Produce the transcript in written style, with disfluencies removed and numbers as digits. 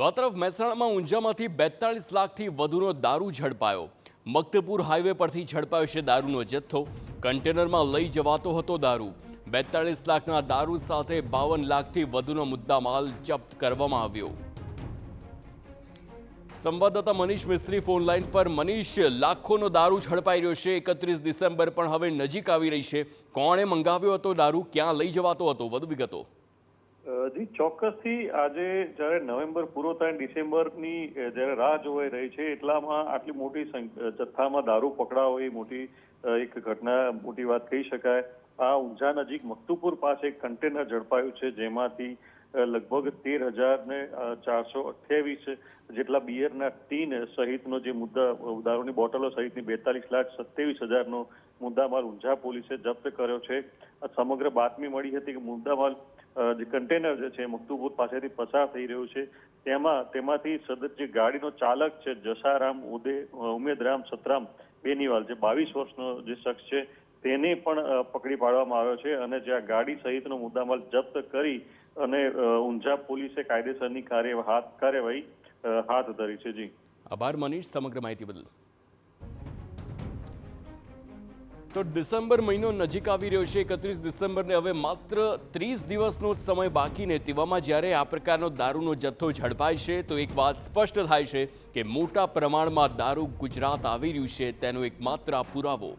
તો આ તરફ મહેસાણામાં ઊંઝામાંથી 42 લાખથી વધુનો દારૂ ઝડપાયો। મક્તપુર હાઈવે પરથી ઝડપાયો છે દારૂનો જથ્થો। કન્ટેનરમાં લઈ જવાતો હતો દારૂ। 42 લાખના દારૂ સાથે 52 લાખથી વધુનો મુદ્દામાલ જપ્ત કરવામાં આવ્યો। સંવાદદાતા મનીષ મિસ્ત્રી ફોન લાઈન પર। મનીષ, લાખોનો દારૂ ઝડપાઈ રહ્યો છે। 31 ડિસેમ્બર પણ હવે નજીક આવી રહી છે। કોણે મંગાવ્યો હતો દારૂ, ક્યાં લઈ જવાતો હતો, વધુ વિગતો? જી ચોક્કસથી આજે જ્યારે નવેમ્બર પૂરો થાય ડિસેમ્બરની જ્યારે રાહ જોવાઈ રહી છે એટલામાં આટલી મોટી જથ્થામાં દારૂ પકડાવો એ મોટી એક ઘટના, મોટી વાત કહી શકાય। આ ઊંઝા નજીક મક્તુપુર પાસે એક કન્ટેનર ઝડપાયું છે જેમાંથી લગભગ 13,428 જેટલા બિયરના ટીન સહિતનો જે મુદ્દા દારૂની બોટલો સહિતની 42,27,000નો મુદ્દામાલ ઊંઝા પોલીસે જપ્ત કર્યો છે। સમગ્ર બાતમી મળી હતી કે મુદ્દામાલ જે કન્ટેનર જે છે મક્તુપુર પાસેથી પસાર થઈ રહ્યું છે તેમાંથી સદત જે ગાડીનો ચાલક છે જસારામ ઉમેદરામ સતરામ બેનીવાલ, જે 22 વર્ષનો જે શખ્સ છે તેને પણ પકડી પાડવામાં આવ્યો છે અને જે આ ગાડી સહિતનો મુદ્દામાલ જપ્ત કરી અને ઊંઝા પોલીસે કાયદેસરની કાર્યવાહી હાથ ધરી છે। જી આભાર મનીષ સમગ્ર માહિતી બદલ। તો ડિસેમ્બર મહિનો નજીક આવી રહ્યો છે। 31 ડિસેમ્બરને હવે માત્ર 30 દિવસનો જ સમય બાકી ને તેવામાં જ્યારે આ પ્રકારનો દારૂનો જથ્થો ઝડપાય છે તો એક વાત સ્પષ્ટ થાય છે કે મોટા પ્રમાણમાં દારૂ ગુજરાત આવી રહ્યું છે તેનો એકમાત્ર પુરાવો